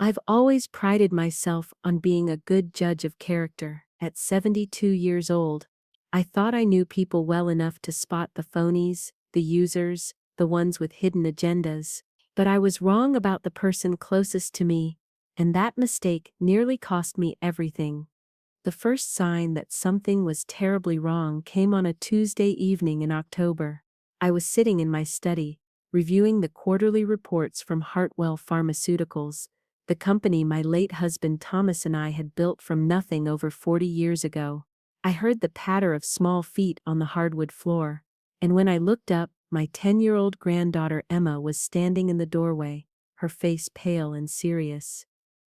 I've always prided myself on being a good judge of character. At 72 years old, I thought I knew people well enough to spot the phonies, the users, the ones with hidden agendas. But I was wrong about the person closest to me, and that mistake nearly cost me everything. The first sign that something was terribly wrong came on a Tuesday evening in October. I was sitting in my study, reviewing the quarterly reports from Hartwell Pharmaceuticals, the company my late husband Thomas and I had built from nothing over 40 years ago. I heard the patter of small feet on the hardwood floor, and when I looked up, my 10-year-old granddaughter Emma was standing in the doorway, her face pale and serious.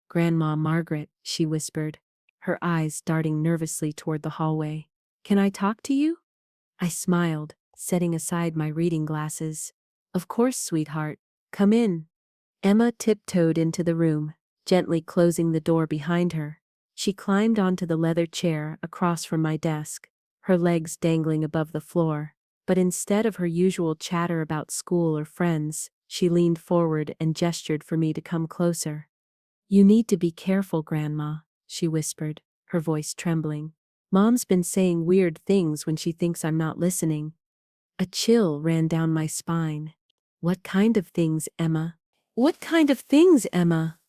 "Grandma Margaret," she whispered, her eyes darting nervously toward the hallway. "Can I talk to you?" I smiled, setting aside my reading glasses. "Of course, sweetheart. Come in." Emma tiptoed into the room, gently closing the door behind her. She climbed onto the leather chair across from my desk, her legs dangling above the floor. But instead of her usual chatter about school or friends, she leaned forward and gestured for me to come closer. "You need to be careful, Grandma," she whispered, her voice trembling. "Mom's been saying weird things when she thinks I'm not listening." A chill ran down my spine. "What kind of things, Emma? What kind of things, Emma?"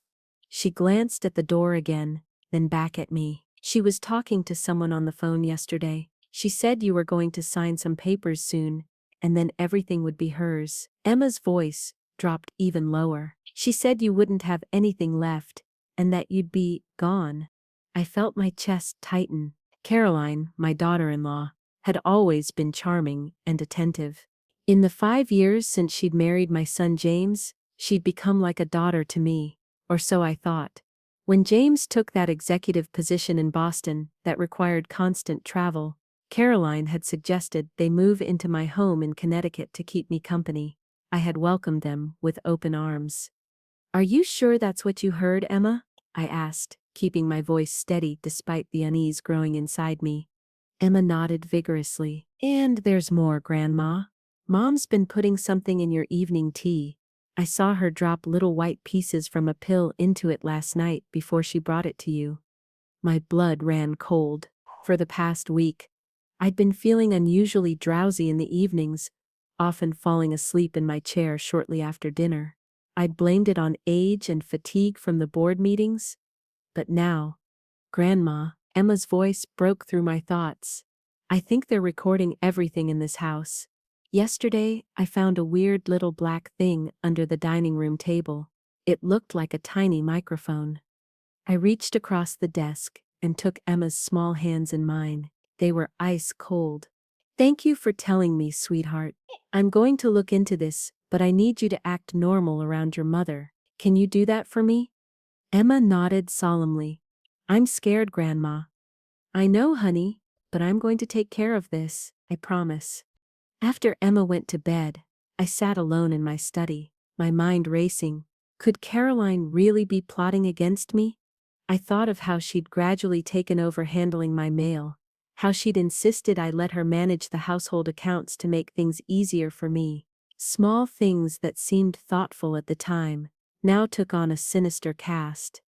She glanced at the door again, then back at me. "She was talking to someone on the phone yesterday. She said you were going to sign some papers soon, and then everything would be hers." Emma's voice dropped even lower. "She said you wouldn't have anything left, and that you'd be gone." I felt my chest tighten. Caroline, my daughter-in-law, had always been charming and attentive. In the 5 years since she'd married my son James, she'd become like a daughter to me, or so I thought. When James took that executive position in Boston that required constant travel, Caroline had suggested they move into my home in Connecticut to keep me company. I had welcomed them with open arms. "Are you sure that's what you heard, Emma?" I asked, keeping my voice steady despite the unease growing inside me. Emma nodded vigorously. "And there's more, Grandma. Mom's been putting something in your evening tea. I saw her drop little white pieces from a pill into it last night before she brought it to you." My blood ran cold. For the past week, I'd been feeling unusually drowsy in the evenings, often falling asleep in my chair shortly after dinner. I'd blamed it on age and fatigue from the board meetings. But now, "Grandma," Emma's voice broke through my thoughts. "I think they're recording everything in this house. Yesterday, I found a weird little black thing under the dining room table. It looked like a tiny microphone." I reached across the desk and took Emma's small hands in mine. They were ice cold. "Thank you for telling me, sweetheart. I'm going to look into this, but I need you to act normal around your mother. Can you do that for me?" Emma nodded solemnly. "I'm scared, Grandma." "I know, honey, but I'm going to take care of this, I promise." After Emma went to bed, I sat alone in my study, my mind racing. Could Caroline really be plotting against me? I thought of how she'd gradually taken over handling my mail, how she'd insisted I let her manage the household accounts to make things easier for me. Small things that seemed thoughtful at the time now took on a sinister cast.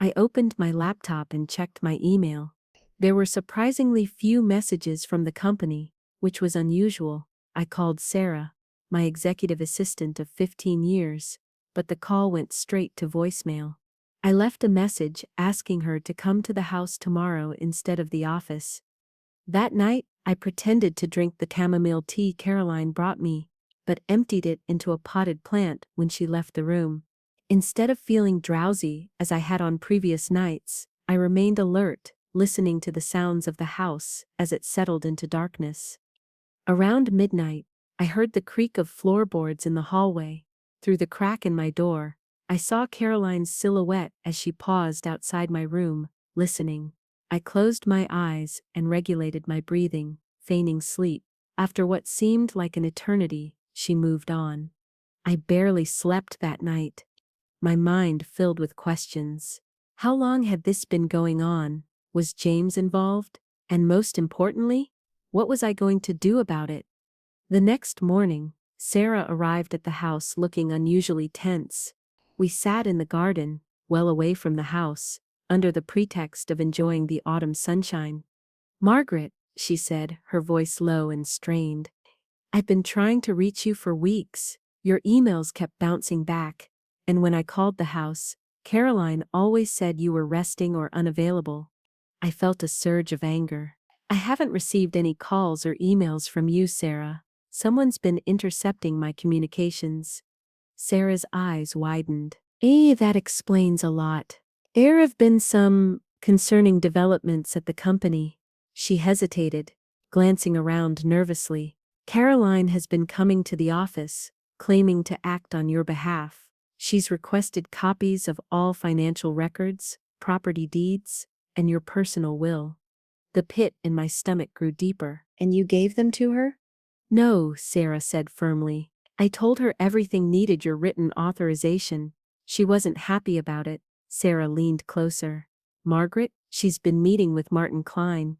I opened my laptop and checked my email. There were surprisingly few messages from the company, which was unusual. I called Sarah, my executive assistant of 15 years, but the call went straight to voicemail. I left a message asking her to come to the house tomorrow instead of the office. That night, I pretended to drink the chamomile tea Caroline brought me, but emptied it into a potted plant when she left the room. Instead of feeling drowsy, as I had on previous nights, I remained alert, listening to the sounds of the house as it settled into darkness. Around midnight, I heard the creak of floorboards in the hallway. Through the crack in my door, I saw Caroline's silhouette as she paused outside my room, listening. I closed my eyes and regulated my breathing, feigning sleep. After what seemed like an eternity, she moved on. I barely slept that night, my mind filled with questions. How long had this been going on? Was James involved? And most importantly, what was I going to do about it? The next morning, Sarah arrived at the house looking unusually tense. We sat in the garden, well away from the house, under the pretext of enjoying the autumn sunshine. "Margaret," she said, her voice low and strained, "I've been trying to reach you for weeks. Your emails kept bouncing back, and when I called the house, Caroline always said you were resting or unavailable." I felt a surge of anger. "I haven't received any calls or emails from you, Sarah. Someone's been intercepting my communications." Sarah's eyes widened. That explains a lot. There have been some concerning developments at the company." She hesitated, glancing around nervously. "Caroline has been coming to the office, claiming to act on your behalf. She's requested copies of all financial records, property deeds, and your personal will." The pit in my stomach grew deeper. "And you gave them to her?" "No," Sarah said firmly. "I told her everything needed your written authorization. She wasn't happy about it." Sarah leaned closer. "Margaret, she's been meeting with Martin Klein."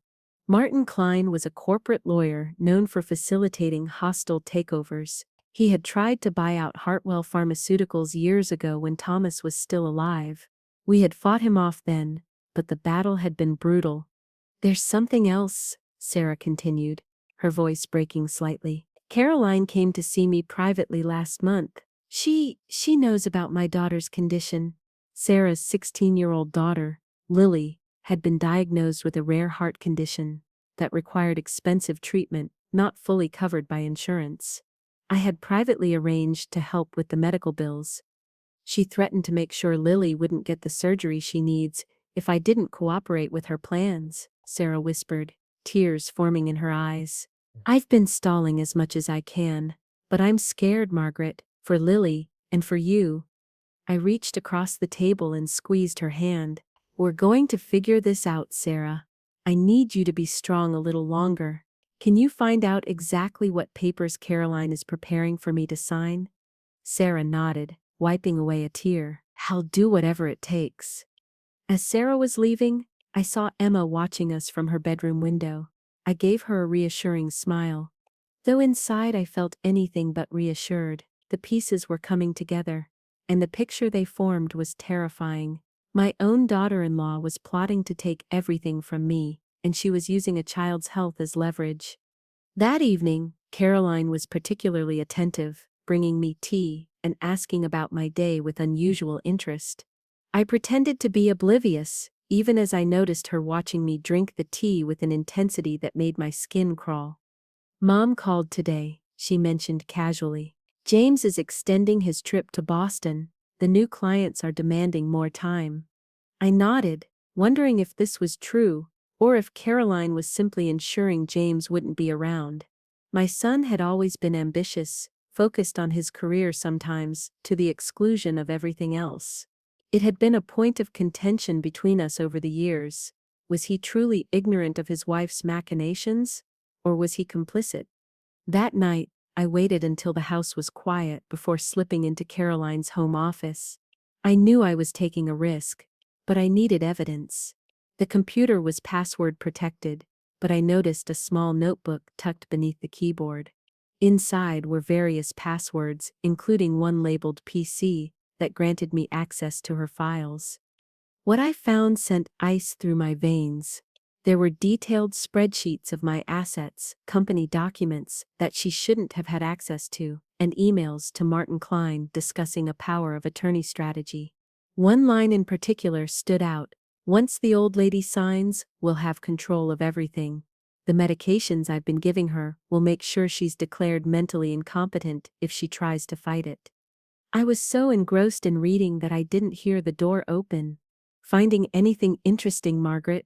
Martin Klein was a corporate lawyer known for facilitating hostile takeovers. He had tried to buy out Hartwell Pharmaceuticals years ago when Thomas was still alive. We had fought him off then, but the battle had been brutal. "There's something else," Sarah continued, her voice breaking slightly. "Caroline came to see me privately last month. She knows about my daughter's condition." Sarah's 16-year-old daughter, Lily, had been diagnosed with a rare heart condition that required expensive treatment, not fully covered by insurance. I had privately arranged to help with the medical bills. She threatened to make sure Lily wouldn't get the surgery she needs if I didn't cooperate with her plans, Sarah whispered, tears forming in her eyes. "I've been stalling as much as I can, but I'm scared, Margaret, for Lily, and for you." I reached across the table and squeezed her hand. "We're going to figure this out, Sarah. I need you to be strong a little longer. Can you find out exactly what papers Caroline is preparing for me to sign?" Sarah nodded, wiping away a tear. "I'll do whatever it takes." As Sarah was leaving, I saw Emma watching us from her bedroom window. I gave her a reassuring smile. Though inside I felt anything but reassured, the pieces were coming together, and the picture they formed was terrifying. My own daughter-in-law was plotting to take everything from me, and she was using a child's health as leverage. That evening, Caroline was particularly attentive, bringing me tea and asking about my day with unusual interest. I pretended to be oblivious, even as I noticed her watching me drink the tea with an intensity that made my skin crawl. "Mom called today," she mentioned casually. "James is extending his trip to Boston. The new clients are demanding more time." I nodded, wondering if this was true, or if Caroline was simply ensuring James wouldn't be around. My son had always been ambitious, focused on his career sometimes, to the exclusion of everything else. It had been a point of contention between us over the years. Was he truly ignorant of his wife's machinations, or was he complicit? That night, I waited until the house was quiet before slipping into Caroline's home office. I knew I was taking a risk, but I needed evidence. The computer was password protected, but I noticed a small notebook tucked beneath the keyboard. Inside were various passwords, including one labeled PC, that granted me access to her files. What I found sent ice through my veins. There were detailed spreadsheets of my assets, company documents that she shouldn't have had access to, and emails to Martin Klein discussing a power of attorney strategy. One line in particular stood out. "Once the old lady signs, we'll have control of everything. The medications I've been giving her will make sure she's declared mentally incompetent if she tries to fight it." I was so engrossed in reading that I didn't hear the door open. "Finding anything interesting, Margaret?"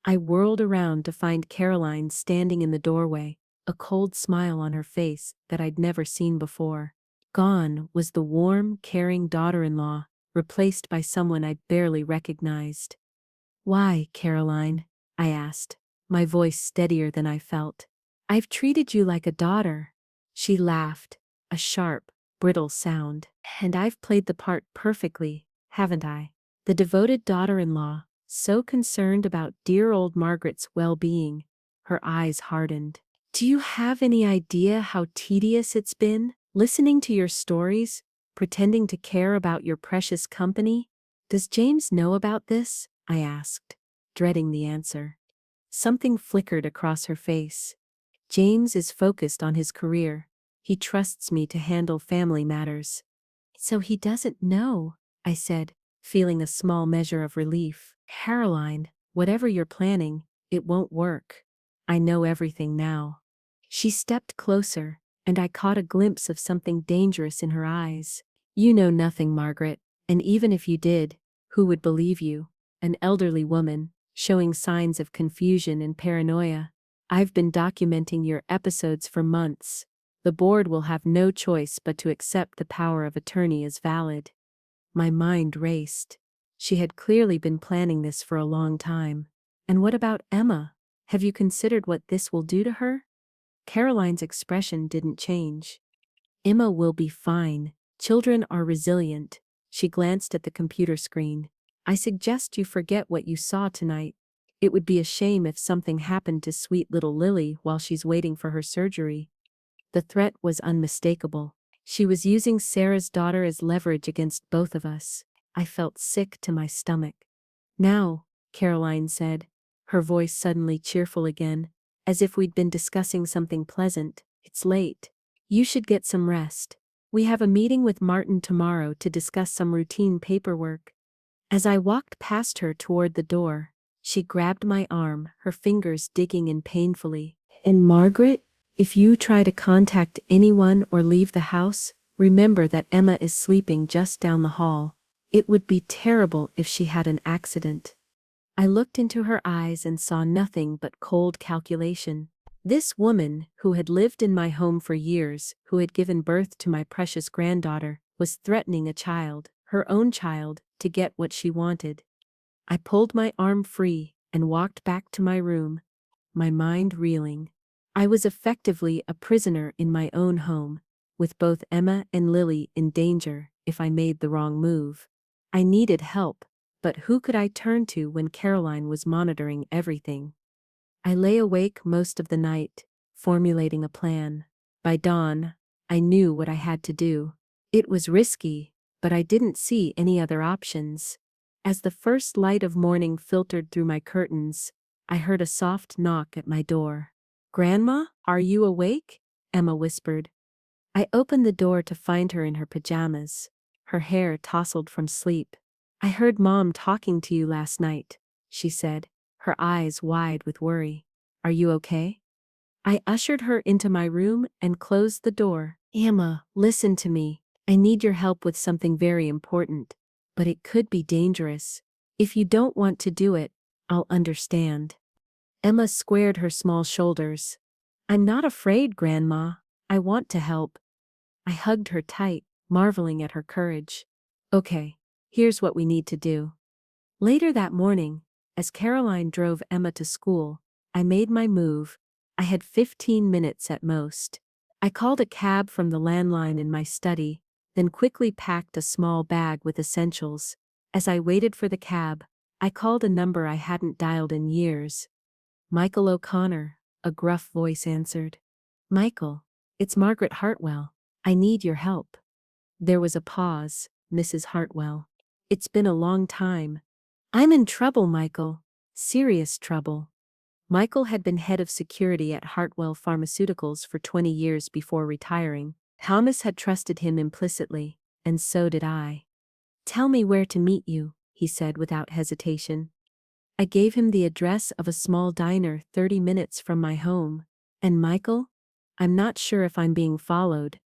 I whirled around to find Caroline standing in the doorway, a cold smile on her face that I'd never seen before. Gone was the warm, caring daughter-in-law, replaced by someone I barely recognized. "Why, Caroline?" I asked, my voice steadier than I felt. "I've treated you like a daughter." She laughed, a sharp, brittle sound. "And I've played the part perfectly, haven't I? The devoted daughter-in-law, so concerned about dear old Margaret's well-being." Her eyes hardened. "Do you have any idea how tedious it's been, listening to your stories, pretending to care about your precious company?" Does James know about this? I asked, dreading the answer. Something flickered across her face. James is focused on his career. He trusts me to handle family matters. So he doesn't know, I said, feeling a small measure of relief. Caroline, whatever you're planning, it won't work. I know everything now. She stepped closer, and I caught a glimpse of something dangerous in her eyes. You know nothing, Margaret, and even if you did, who would believe you? An elderly woman, showing signs of confusion and paranoia. I've been documenting your episodes for months. The board will have no choice but to accept the power of attorney as valid. My mind raced. She had clearly been planning this for a long time. And what about Emma? Have you considered what this will do to her? Caroline's expression didn't change. Emma will be fine. Children are resilient. She glanced at the computer screen. I suggest you forget what you saw tonight. It would be a shame if something happened to sweet little Lily while she's waiting for her surgery. The threat was unmistakable. She was using Sarah's daughter as leverage against both of us. I felt sick to my stomach. Now, Caroline said, her voice suddenly cheerful again, as if we'd been discussing something pleasant. It's late. You should get some rest. We have a meeting with Martin tomorrow to discuss some routine paperwork. As I walked past her toward the door, she grabbed my arm, her fingers digging in painfully. And Margaret, if you try to contact anyone or leave the house, remember that Emma is sleeping just down the hall. It would be terrible if she had an accident. I looked into her eyes and saw nothing but cold calculation. This woman, who had lived in my home for years, who had given birth to my precious granddaughter, was threatening a child, her own child, to get what she wanted. I pulled my arm free and walked back to my room, my mind reeling. I was effectively a prisoner in my own home, with both Emma and Lily in danger if I made the wrong move. I needed help, but who could I turn to when Caroline was monitoring everything? I lay awake most of the night, formulating a plan. By dawn, I knew what I had to do. It was risky, but I didn't see any other options. As the first light of morning filtered through my curtains, I heard a soft knock at my door. "Grandma, are you awake?" Emma whispered. I opened the door to find her in her pajamas, her hair tousled from sleep. "I heard Mom talking to you last night," she said, her eyes wide with worry. "Are you okay?" I ushered her into my room and closed the door. "Emma, listen to me. I need your help with something very important, but it could be dangerous. If you don't want to do it, I'll understand." Emma squared her small shoulders. "I'm not afraid, Grandma. I want to help." I hugged her tight, marveling at her courage. "Okay, here's what we need to do." Later that morning, as Caroline drove Emma to school, I made my move. I had 15 minutes at most. I called a cab from the landline in my study, then quickly packed a small bag with essentials. As I waited for the cab, I called a number I hadn't dialed in years. "Michael O'Connor," a gruff voice answered. "Michael, it's Margaret Hartwell. I need your help." There was a pause. "Mrs. Hartwell. It's been a long time." "I'm in trouble, Michael. Serious trouble." Michael had been head of security at Hartwell Pharmaceuticals for 20 years before retiring. Thomas had trusted him implicitly, and so did I. "Tell me where to meet you," he said without hesitation. I gave him the address of a small diner 30 minutes from my home. "And Michael? I'm not sure if I'm being followed."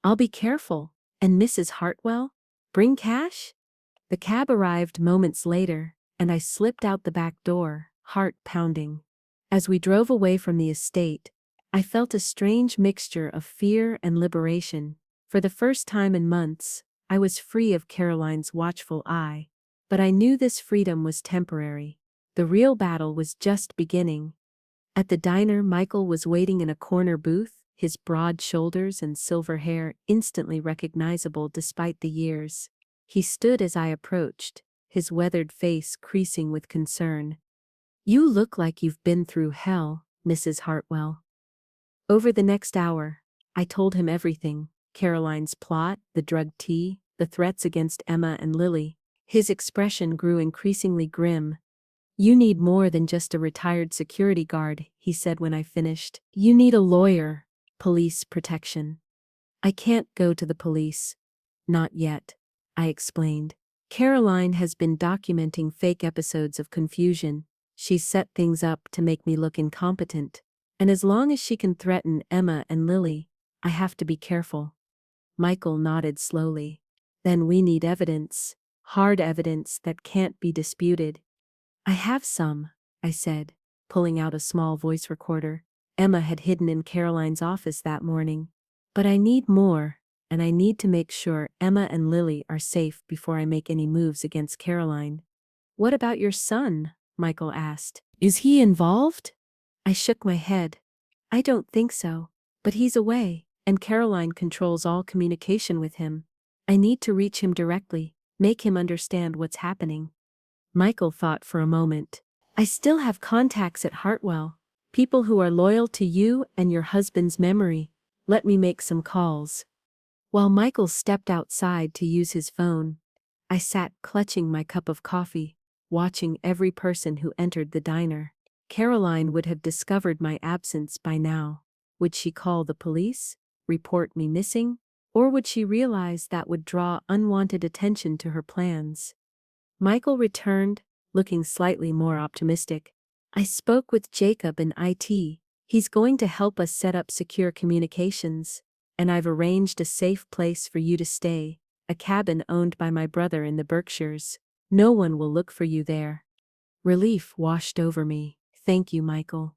"I'll be careful. And Mrs. Hartwell? Bring cash?" The cab arrived moments later, and I slipped out the back door, heart pounding. As we drove away from the estate, I felt a strange mixture of fear and liberation. For the first time in months, I was free of Caroline's watchful eye. But I knew this freedom was temporary. The real battle was just beginning. At the diner, Michael was waiting in a corner booth, his broad shoulders and silver hair instantly recognizable despite the years. He stood as I approached, his weathered face creasing with concern. "You look like you've been through hell, Mrs. Hartwell." Over the next hour, I told him everything: Caroline's plot, the drugged tea, the threats against Emma and Lily. His expression grew increasingly grim. "You need more than just a retired security guard," he said when I finished. "You need a lawyer, police protection." "I can't go to the police." "Not yet," I explained. "Caroline has been documenting fake episodes of confusion. She's set things up to make me look incompetent. And as long as she can threaten Emma and Lily, I have to be careful." Michael nodded slowly. "Then we need evidence. Hard evidence that can't be disputed." "I have some," I said, pulling out a small voice recorder Emma had hidden in Caroline's office that morning. "But I need more, and I need to make sure Emma and Lily are safe before I make any moves against Caroline." "What about your son?" Michael asked. "Is he involved?" I shook my head. "I don't think so. But he's away, and Caroline controls all communication with him. I need to reach him directly, make him understand what's happening." Michael thought for a moment. "I still have contacts at Hartwell, people who are loyal to you and your husband's memory. Let me make some calls." While Michael stepped outside to use his phone, I sat clutching my cup of coffee, watching every person who entered the diner. Caroline would have discovered my absence by now. Would she call the police, report me missing, or would she realize that would draw unwanted attention to her plans? Michael returned, looking slightly more optimistic. "I spoke with Jacob in IT. He's going to help us set up secure communications. And I've arranged a safe place for you to stay, a cabin owned by my brother in the Berkshires. No one will look for you there." Relief washed over me. "Thank you, Michael."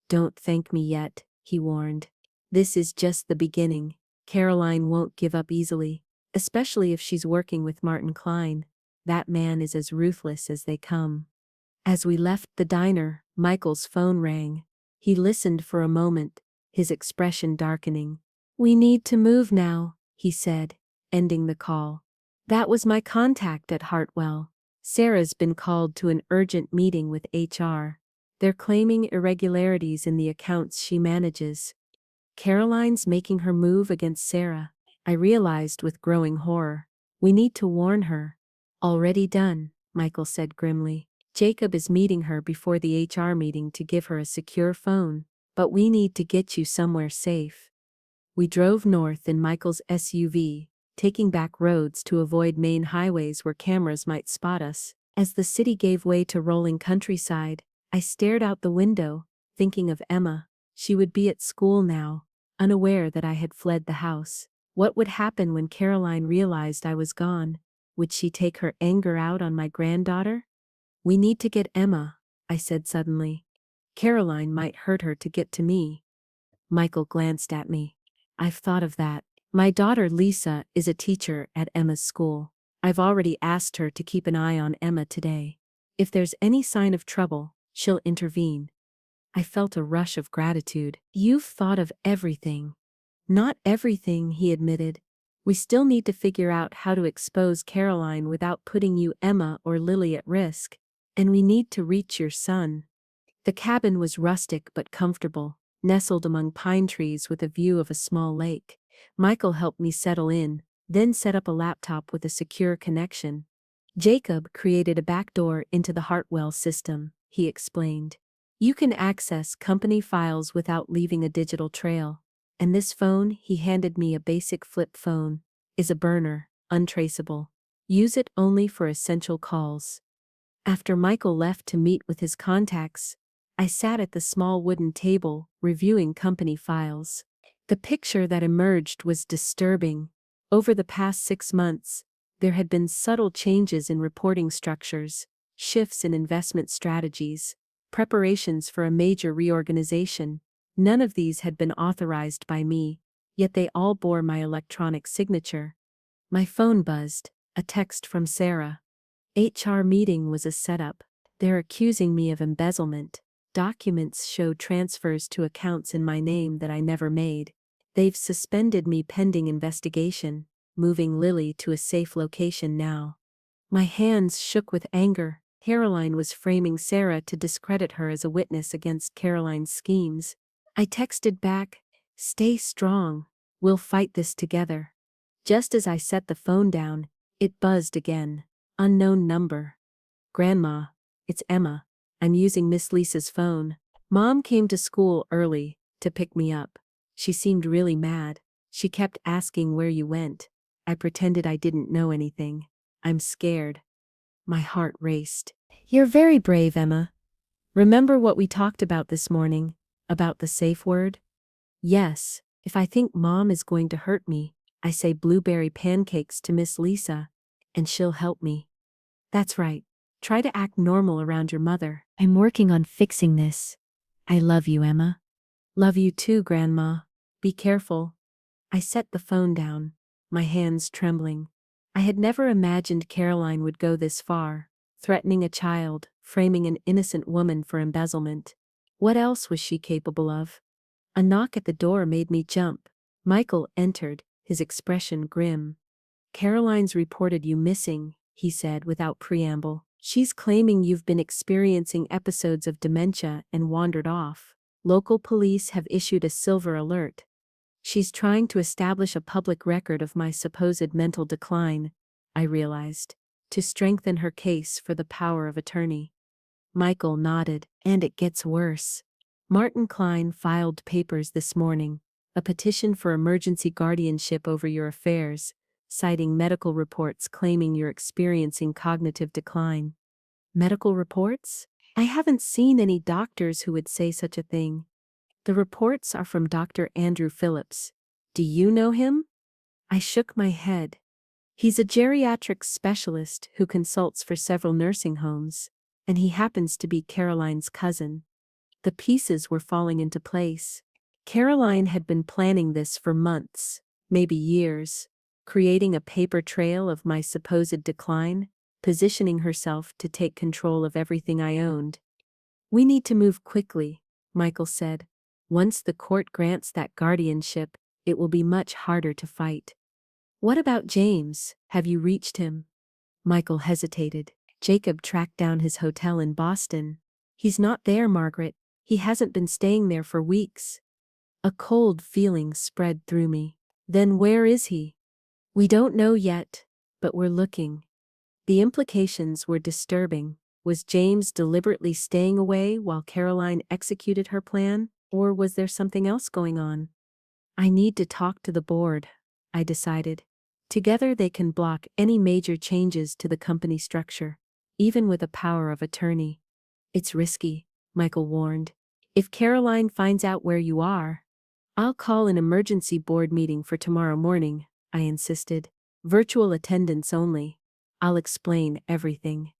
"Don't thank me yet," he warned. "This is just the beginning. Caroline won't give up easily, especially if she's working with Martin Klein. That man is as ruthless as they come." As we left the diner, Michael's phone rang. He listened for a moment, his expression darkening. "We need to move now," he said, ending the call. "That was my contact at Hartwell. Sarah's been called to an urgent meeting with HR. They're claiming irregularities in the accounts she manages." Caroline's making her move against Sarah, I realized with growing horror. "We need to warn her." "Already done," Michael said grimly. "Jacob is meeting her before the HR meeting to give her a secure phone. But we need to get you somewhere safe." We drove north in Michael's SUV, taking back roads to avoid main highways where cameras might spot us. As the city gave way to rolling countryside, I stared out the window, thinking of Emma. She would be at school now, unaware that I had fled the house. What would happen when Caroline realized I was gone? Would she take her anger out on my granddaughter? "We need to get Emma," I said suddenly. "Caroline might hurt her to get to me." Michael glanced at me. "I've thought of that. My daughter Lisa is a teacher at Emma's school. I've already asked her to keep an eye on Emma today. If there's any sign of trouble, she'll intervene." I felt a rush of gratitude. "You've thought of everything." "Not everything," he admitted. "We still need to figure out how to expose Caroline without putting you, Emma, or Lily at risk. And we need to reach your son." The cabin was rustic but comfortable, nestled among pine trees with a view of a small lake. Michael helped me settle in, then set up a laptop with a secure connection. "Jacob created a backdoor into the Hartwell system," he explained. "You can access company files without leaving a digital trail. And this phone," he handed me a basic flip phone, "is a burner, untraceable. Use it only for essential calls." After Michael left to meet with his contacts, I sat at the small wooden table, reviewing company files. The picture that emerged was disturbing. Over the past 6 months, there had been subtle changes in reporting structures, shifts in investment strategies, preparations for a major reorganization. None of these had been authorized by me, yet they all bore my electronic signature. My phone buzzed, a text from Sarah. "HR meeting was a setup. They're accusing me of embezzlement. Documents show transfers to accounts in my name that I never made. They've suspended me pending investigation, moving Lily to a safe location now." My hands shook with anger. Caroline was framing Sarah to discredit her as a witness against Caroline's schemes. I texted back, "Stay strong. We'll fight this together." Just as I set the phone down, it buzzed again. Unknown number. Grandma, it's Emma. I'm using Miss Lisa's phone. Mom came to school early to pick me up. She seemed really mad. She kept asking where you went. I pretended I didn't know anything. I'm scared. My heart raced. You're very brave, Emma. Remember what we talked about this morning? About the safe word? Yes, if I think Mom is going to hurt me, I say blueberry pancakes to Miss Lisa, and she'll help me. That's right. Try to act normal around your mother. I'm working on fixing this. I love you, Emma. Love you too, Grandma. Be careful. I set the phone down, my hands trembling. I had never imagined Caroline would go this far, threatening a child, framing an innocent woman for embezzlement. What else was she capable of? A knock at the door made me jump. Michael entered, his expression grim. Caroline's reported you missing, he said without preamble. She's claiming you've been experiencing episodes of dementia and wandered off. Local police have issued a silver alert. She's trying to establish a public record of my supposed mental decline, I realized, to strengthen her case for the power of attorney. Michael nodded, and it gets worse. Martin Klein filed papers this morning, a petition for emergency guardianship over your affairs, citing medical reports claiming you're experiencing cognitive decline. Medical reports? I haven't seen any doctors who would say such a thing. The reports are from Dr. Andrew Phillips. Do you know him? I shook my head. He's a geriatric specialist who consults for several nursing homes, and he happens to be Caroline's cousin. The pieces were falling into place. Caroline had been planning this for months, maybe years, creating a paper trail of my supposed decline, positioning herself to take control of everything I owned. We need to move quickly, Michael said. Once the court grants that guardianship, it will be much harder to fight. What about James? Have you reached him? Michael hesitated. Jacob tracked down his hotel in Boston. He's not there, Margaret. He hasn't been staying there for weeks. A cold feeling spread through me. Then where is he? We don't know yet, but we're looking. The implications were disturbing. Was James deliberately staying away while Caroline executed her plan, or was there something else going on? I need to talk to the board, I decided. Together they can block any major changes to the company structure, even with a power of attorney. It's risky, Michael warned. If Caroline finds out where you are, I'll call an emergency board meeting for tomorrow morning, I insisted. Virtual attendance only. I'll explain everything.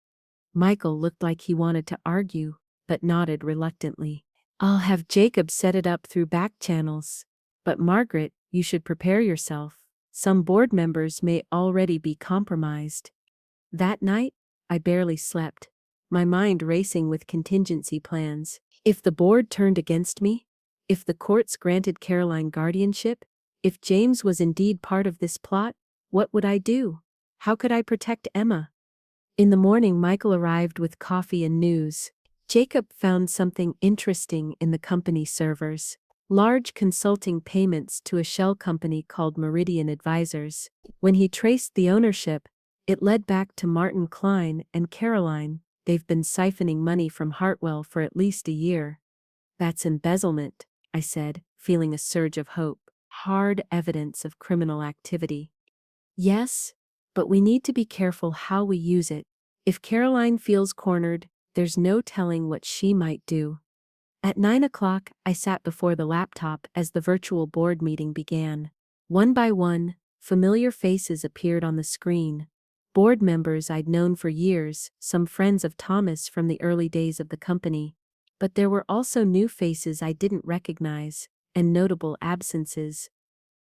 Michael looked like he wanted to argue, but nodded reluctantly. I'll have Jacob set it up through back channels. But Margaret, you should prepare yourself. Some board members may already be compromised. That night, I barely slept, my mind racing with contingency plans. If the board turned against me, if the courts granted Caroline guardianship, if James was indeed part of this plot, what would I do? How could I protect Emma? In the morning, Michael arrived with coffee and news. Jacob found something interesting in the company servers. Large consulting payments to a shell company called Meridian Advisors. When he traced the ownership, it led back to Martin Klein and Caroline. They've been siphoning money from Hartwell for at least a year. That's embezzlement, I said, feeling a surge of hope. Hard evidence of criminal activity. Yes, but we need to be careful how we use it. If Caroline feels cornered, there's no telling what she might do. At 9 o'clock, I sat before the laptop as the virtual board meeting began. One by one, familiar faces appeared on the screen. Board members I'd known for years, some friends of Thomas from the early days of the company. But there were also new faces I didn't recognize, and notable absences.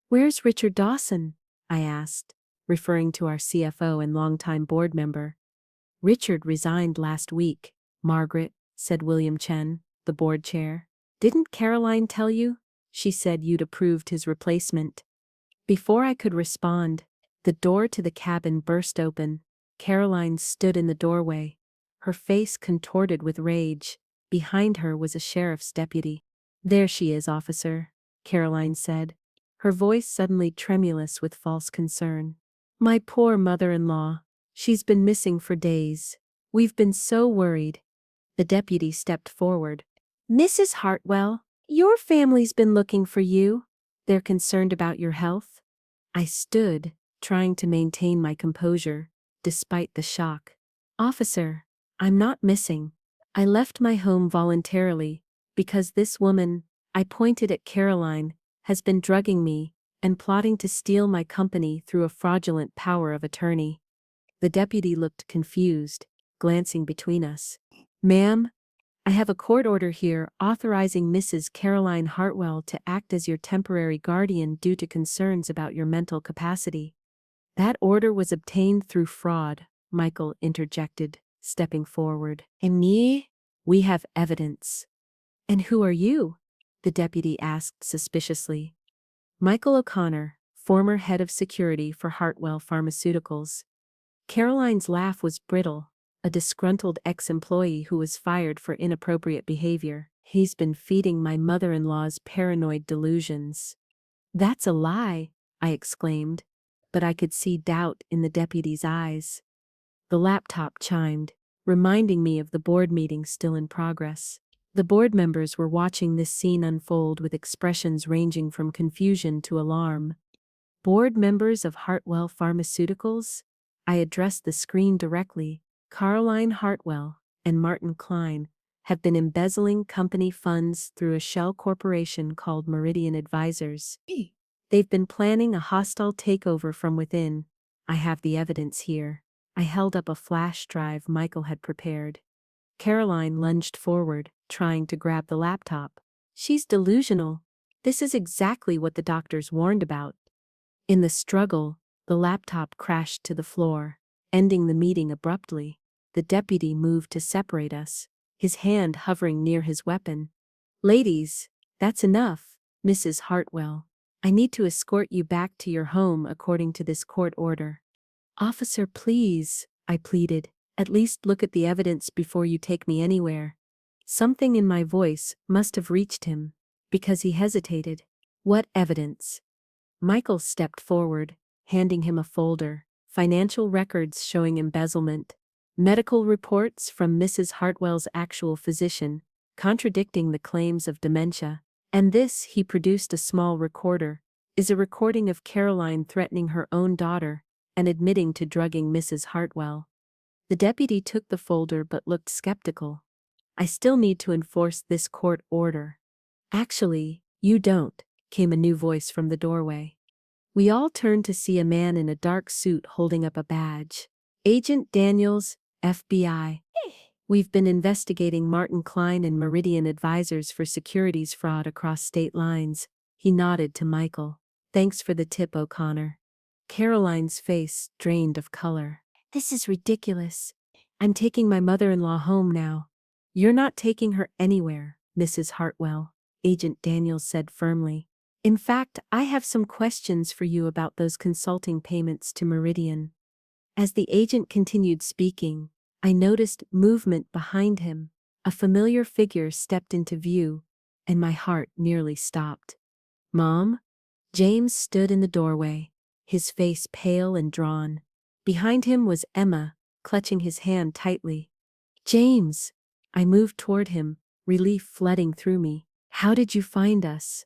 Where's Richard Dawson? I asked, referring to our CFO and longtime board member. Richard resigned last week, Margaret, said William Chen, the board chair. Didn't Caroline tell you? She said you'd approved his replacement. Before I could respond, the door to the cabin burst open. Caroline stood in the doorway, her face contorted with rage. Behind her was a sheriff's deputy. There she is, officer, Caroline said, her voice suddenly tremulous with false concern. My poor mother-in-law. She's been missing for days. We've been so worried. The deputy stepped forward. Mrs. Hartwell, your family's been looking for you. They're concerned about your health. I stood, trying to maintain my composure, despite the shock. Officer, I'm not missing. I left my home voluntarily, because this woman, I pointed at Caroline, has been drugging me and plotting to steal my company through a fraudulent power of attorney. The deputy looked confused, glancing between us. Ma'am, I have a court order here authorizing Mrs. Caroline Hartwell to act as your temporary guardian due to concerns about your mental capacity. That order was obtained through fraud, Michael interjected, stepping forward. And me? We have evidence. And who are you? The deputy asked suspiciously. Michael O'Connor, former head of security for Hartwell Pharmaceuticals. Caroline's laugh was brittle, a disgruntled ex-employee who was fired for inappropriate behavior. He's been feeding my mother-in-law's paranoid delusions. That's a lie, I exclaimed, but I could see doubt in the deputy's eyes. The laptop chimed, reminding me of the board meeting still in progress. The board members were watching this scene unfold with expressions ranging from confusion to alarm. Board members of Hartwell Pharmaceuticals? I addressed the screen directly. Caroline Hartwell and Martin Klein have been embezzling company funds through a shell corporation called Meridian Advisors. They've been planning a hostile takeover from within. I have the evidence here. I held up a flash drive Michael had prepared. Caroline lunged forward, trying to grab the laptop. She's delusional. This is exactly what the doctors warned about. In the struggle, the laptop crashed to the floor, ending the meeting abruptly. The deputy moved to separate us, his hand hovering near his weapon. Ladies, that's enough, Mrs. Hartwell. I need to escort you back to your home according to this court order. Officer, please, I pleaded. At least look at the evidence before you take me anywhere. Something in my voice must have reached him, because he hesitated. What evidence? Michael stepped forward, handing him a folder. Financial records showing embezzlement. Medical reports from Mrs. Hartwell's actual physician, contradicting the claims of dementia. And this, he produced a small recorder, is a recording of Caroline threatening her own daughter and admitting to drugging Mrs. Hartwell. The deputy took the folder but looked skeptical. I still need to enforce this court order. Actually, you don't, came a new voice from the doorway. We all turned to see a man in a dark suit holding up a badge. Agent Daniels, FBI. We've been investigating Martin Klein and Meridian Advisors for securities fraud across state lines. He nodded to Michael. Thanks for the tip, O'Connor. Caroline's face drained of color. This is ridiculous. I'm taking my mother-in-law home now. You're not taking her anywhere, Mrs. Hartwell, Agent Daniels said firmly. In fact, I have some questions for you about those consulting payments to Meridian. As the agent continued speaking, I noticed movement behind him. A familiar figure stepped into view, and my heart nearly stopped. Mom? James stood in the doorway, his face pale and drawn. Behind him was Emma, clutching his hand tightly. James! I moved toward him, relief flooding through me. How did you find us?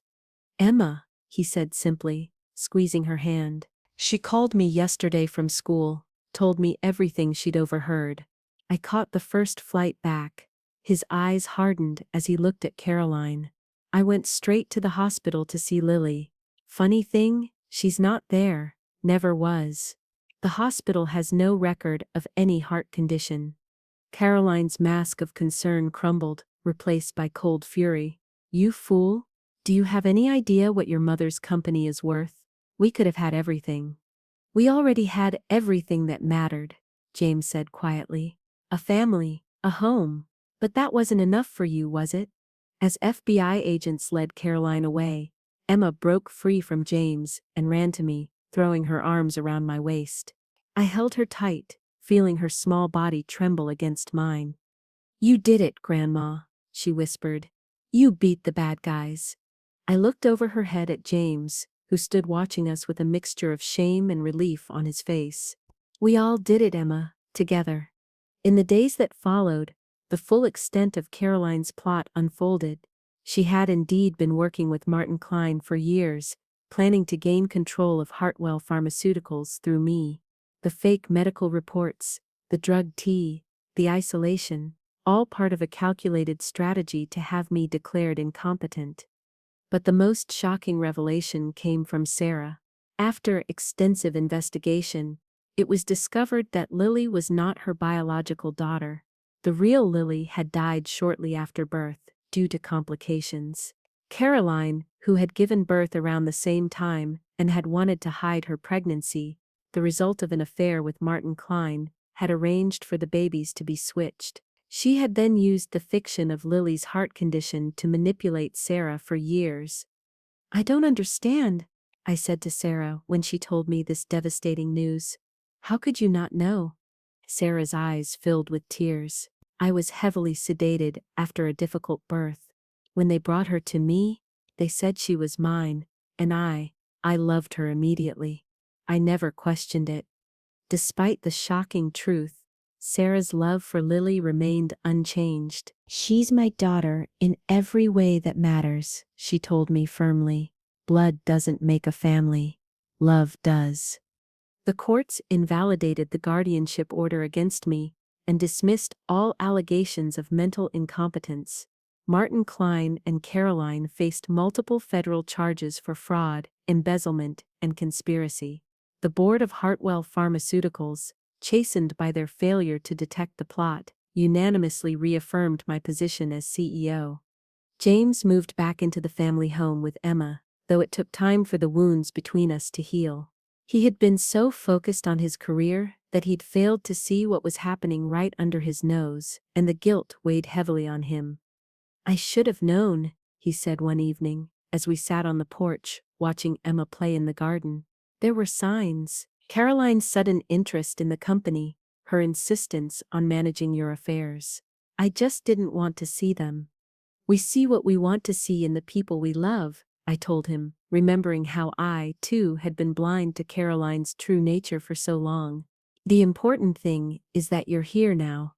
Emma, he said simply, squeezing her hand. She called me yesterday from school, told me everything she'd overheard. I caught the first flight back. His eyes hardened as he looked at Caroline. I went straight to the hospital to see Lily. Funny thing, she's not there, never was. The hospital has no record of any heart condition. Caroline's mask of concern crumbled, replaced by cold fury. You fool! Do you have any idea what your mother's company is worth? We could have had everything. We already had everything that mattered, James said quietly. A family, a home. But that wasn't enough for you, was it? As FBI agents led Caroline away, Emma broke free from James and ran to me, throwing her arms around my waist. I held her tight, feeling her small body tremble against mine. You did it, Grandma, she whispered. You beat the bad guys. I looked over her head at James, who stood watching us with a mixture of shame and relief on his face. We all did it, Emma, together. In the days that followed, the full extent of Caroline's plot unfolded. She had indeed been working with Martin Klein for years, planning to gain control of Hartwell Pharmaceuticals through me. The fake medical reports, the drug tea, the isolation, all part of a calculated strategy to have me declared incompetent. But the most shocking revelation came from Sarah. After extensive investigation, it was discovered that Lily was not her biological daughter. The real Lily had died shortly after birth, due to complications. Caroline, who had given birth around the same time and had wanted to hide her pregnancy, the result of an affair with Martin Klein, had arranged for the babies to be switched. She had then used the fiction of Lily's heart condition to manipulate Sarah for years. "I don't understand," I said to Sarah when she told me this devastating news. "How could you not know?" Sarah's eyes filled with tears. "I was heavily sedated after a difficult birth. When they brought her to me, they said she was mine, and I loved her immediately. I never questioned it." Despite the shocking truth, Sarah's love for Lily remained unchanged. "She's my daughter in every way that matters," she told me firmly. "Blood doesn't make a family. Love does." The courts invalidated the guardianship order against me and dismissed all allegations of mental incompetence. Martin Klein and Caroline faced multiple federal charges for fraud, embezzlement, and conspiracy. The board of Hartwell Pharmaceuticals, chastened by their failure to detect the plot, unanimously reaffirmed my position as CEO. James moved back into the family home with Emma, though it took time for the wounds between us to heal. He had been so focused on his career that he'd failed to see what was happening right under his nose, and the guilt weighed heavily on him. "I should have known," he said one evening, as we sat on the porch, watching Emma play in the garden. "There were signs. Caroline's sudden interest in the company, her insistence on managing your affairs. I just didn't want to see them." "We see what we want to see in the people we love," I told him, remembering how I, too, had been blind to Caroline's true nature for so long. "The important thing is that you're here now."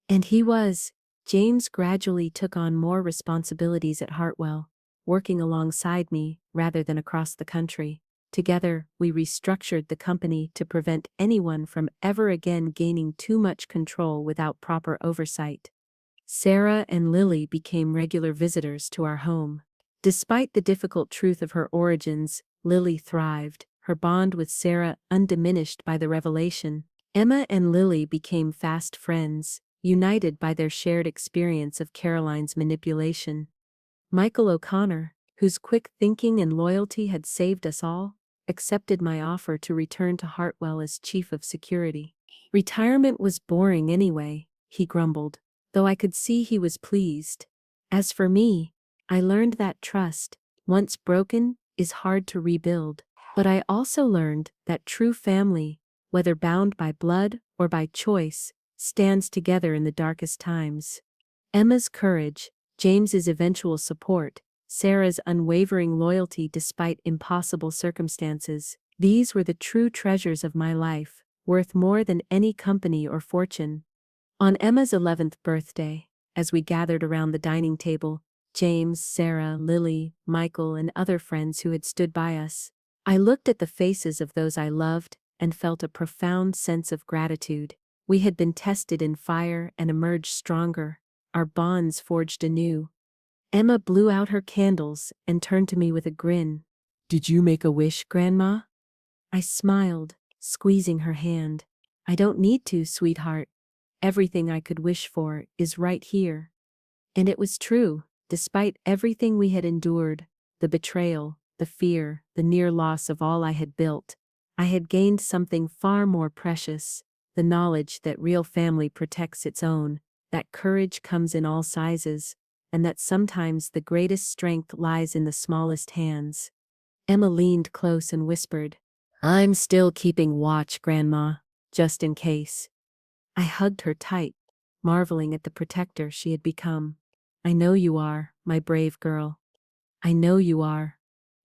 And he was. James gradually took on more responsibilities at Hartwell, working alongside me rather than across the country. Together, we restructured the company to prevent anyone from ever again gaining too much control without proper oversight. Sarah and Lily became regular visitors to our home. Despite the difficult truth of her origins, Lily thrived, her bond with Sarah undiminished by the revelation. Emma and Lily became fast friends, united by their shared experience of Caroline's manipulation. Michael O'Connor, whose quick thinking and loyalty had saved us all, accepted my offer to return to Hartwell as chief of security. "Retirement was boring anyway," he grumbled, though I could see he was pleased. As for me, I learned that trust, once broken, is hard to rebuild. But I also learned that true family, whether bound by blood or by choice, stands together in the darkest times. Emma's courage, James's eventual support, Sarah's unwavering loyalty despite impossible circumstances, these were the true treasures of my life, worth more than any company or fortune. On Emma's 11th birthday, as we gathered around the dining table, James, Sarah, Lily, Michael, and other friends who had stood by us, I looked at the faces of those I loved and felt a profound sense of gratitude. We had been tested in fire and emerged stronger, our bonds forged anew. Emma blew out her candles and turned to me with a grin. "Did you make a wish, Grandma?" I smiled, squeezing her hand. "I don't need to, sweetheart. Everything I could wish for is right here." And it was true, despite everything we had endured, the betrayal, the fear, the near loss of all I had built, I had gained something far more precious, the knowledge that real family protects its own, that courage comes in all sizes, and that sometimes the greatest strength lies in the smallest hands. Emma leaned close and whispered, "I'm still keeping watch, Grandma, just in case." I hugged her tight, marveling at the protector she had become. "I know you are, my brave girl. I know you are."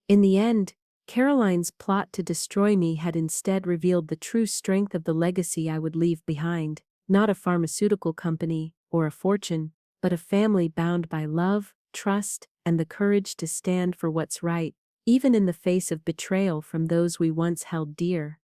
In the end, Caroline's plot to destroy me had instead revealed the true strength of the legacy I would leave behind, not a pharmaceutical company or a fortune, but a family bound by love, trust, and the courage to stand for what's right, even in the face of betrayal from those we once held dear.